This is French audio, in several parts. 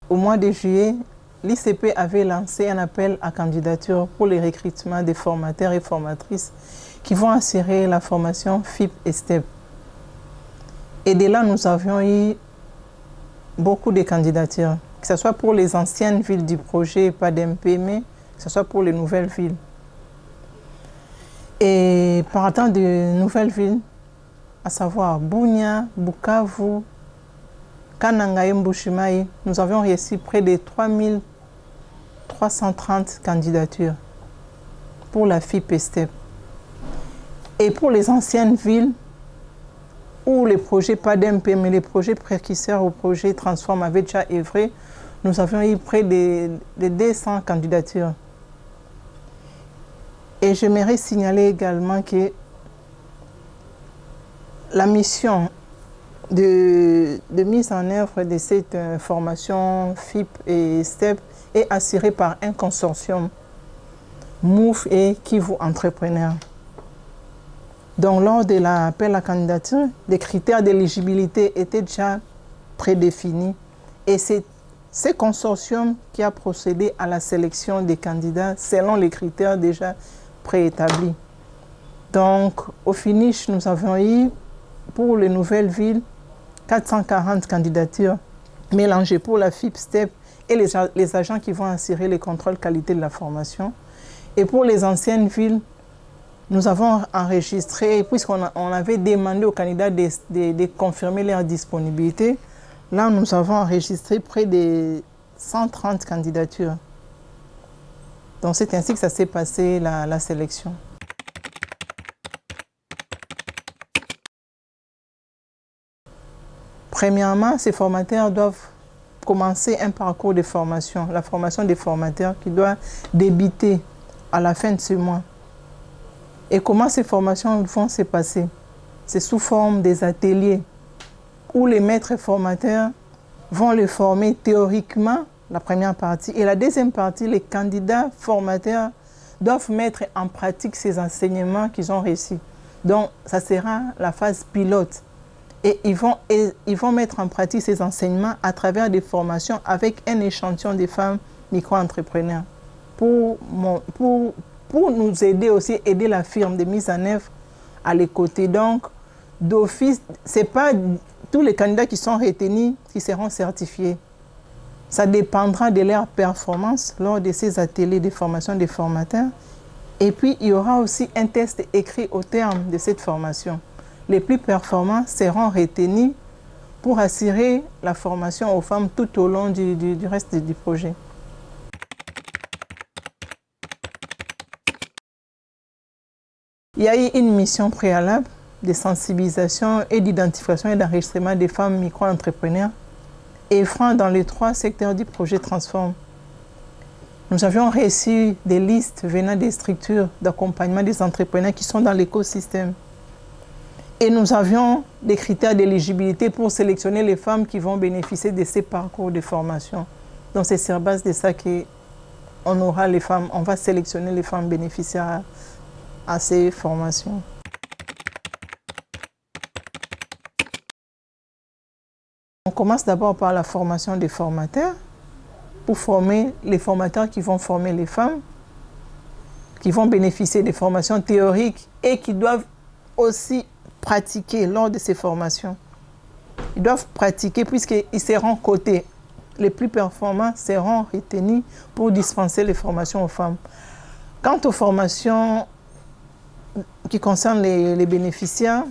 au mois de juillet, l'ICP avait lancé un appel à candidature pour le recrutement des formateurs et formatrices qui vont assurer la formation FIP et STEP. Et de là, nous avions eu beaucoup de candidatures, que ce soit pour les anciennes villes du projet PADMP, mais que ce soit pour les nouvelles villes. Et partant de nouvelles villes, à savoir Bunia, Bukavu, Kananga et Mbushimai, nous avions reçu près de 3330 candidatures pour la FIP et STEP. Et pour les anciennes villes, où les projets PADMP, mais les projets précurseurs au projet Transform avaient déjà œuvré, nous avions eu près de 200 candidatures. Et j'aimerais signaler également que la mission de mise en œuvre de cette formation FIP et STEP est assurée par un consortium, MOVE et Kivu Entrepreneurs. Donc, lors de l'appel à candidature, les critères d'éligibilité étaient déjà prédéfinis et c'est ce consortium qui a procédé à la sélection des candidats selon les critères déjà préétablis. Donc, au finish, nous avons eu, pour les nouvelles villes, 440 candidatures mélangées pour la FIP, STEP et les agents qui vont assurer les contrôles qualité de la formation. Et pour les anciennes villes, nous avons enregistré, puisqu'on avait demandé aux candidats de confirmer leur disponibilité, là nous avons enregistré près de 130 candidatures. Donc c'est ainsi que ça s'est passé la sélection. Premièrement, ces formateurs doivent commencer un parcours de formation, la formation des formateurs qui doit débuter à la fin de ce mois. Et comment ces formations vont se passer? C'est sous forme des ateliers où les maîtres formateurs vont les former théoriquement, la première partie. Et la deuxième partie, les candidats formateurs doivent mettre en pratique ces enseignements qu'ils ont reçus. Donc, ça sera la phase pilote. Et ils vont mettre en pratique ces enseignements à travers des formations avec un échantillon de femmes micro-entrepreneurs pour nous aider aussi, aider la firme de mise en œuvre à les côtés. Donc, d'office, ce n'est pas tous les candidats qui sont retenus qui seront certifiés. Ça dépendra de leur performance lors de ces ateliers de formation des formateurs. Et puis, il y aura aussi un test écrit au terme de cette formation. Les plus performants seront retenus pour assurer la formation aux femmes tout au long du reste du projet. Il y a eu une mission préalable de sensibilisation et d'identification et d'enregistrement des femmes micro-entrepreneurs œuvrant dans les 3 secteurs du projet Transform. Nous avions reçu des listes venant des structures d'accompagnement des entrepreneurs qui sont dans l'écosystème. Et nous avions des critères d'éligibilité pour sélectionner les femmes qui vont bénéficier de ces parcours de formation. Donc c'est sur base de ça qu'on aura les femmes, on va sélectionner les femmes bénéficiaires à ces formations. On commence d'abord par la formation des formateurs, pour former les formateurs qui vont former les femmes, qui vont bénéficier des formations théoriques et qui doivent aussi pratiquer lors de ces formations. Ils doivent pratiquer puisqu'ils seront cotés. Les plus performants seront retenus pour dispenser les formations aux femmes. Quant aux formations qui concernent les bénéficiaires,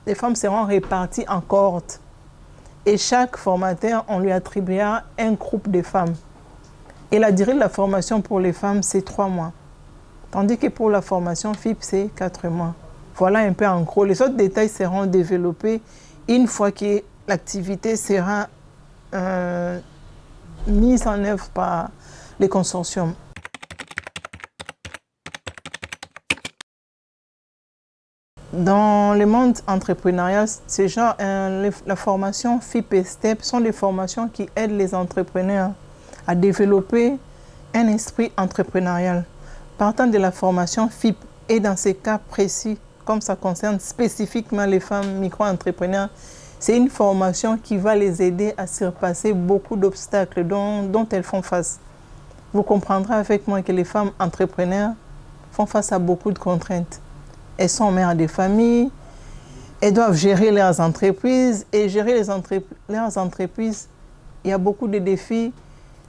les femmes seront réparties en cohortes. Et chaque formateur, on lui attribuera un groupe de femmes. Et la durée de la formation pour les femmes, c'est 3 mois. Tandis que pour la formation FIP, c'est 4 mois. Voilà un peu en gros. Les autres détails seront développés une fois que l'activité sera mise en œuvre par les consortiums. Dans le monde entrepreneurial, c'est genre la formation FIP et STEP sont des formations qui aident les entrepreneurs à développer un esprit entrepreneurial. Partant de la formation FIP et dans ces cas précis, comme ça concerne spécifiquement les femmes micro-entrepreneurs, C'est une formation qui va les aider à surpasser beaucoup d'obstacles dont elles font face. Vous comprendrez avec moi que les femmes entrepreneurs font face à beaucoup de contraintes. Elles sont mères de famille, elles doivent gérer leurs entreprises et gérer leurs entreprises, il y a beaucoup de défis.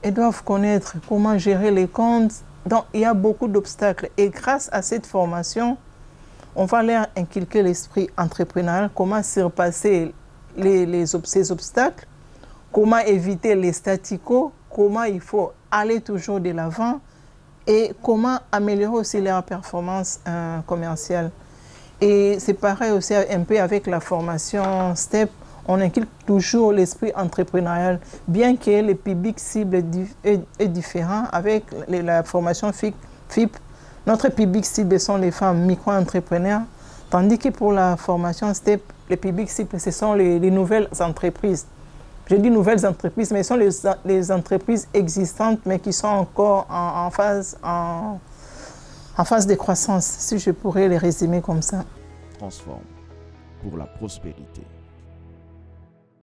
Elles doivent connaître comment gérer les comptes. Donc, il y a beaucoup d'obstacles. Et grâce à cette formation, on va leur inculquer l'esprit entrepreneurial, comment surpasser ces obstacles, comment éviter les statu quo, comment il faut aller toujours de l'avant et comment améliorer aussi leur performance commerciale. Et c'est pareil aussi un peu avec la formation STEP, on inculque toujours l'esprit entrepreneurial, bien que le public cible est différent avec la formation FIP. Notre public cible sont les femmes micro-entrepreneurs, tandis que pour la formation STEP, le public cible, ce sont les nouvelles entreprises. Je dis nouvelles entreprises, mais ce sont les entreprises existantes, mais qui sont encore en phase de croissance, si je pourrais les résumer comme ça. Transforme pour la prospérité.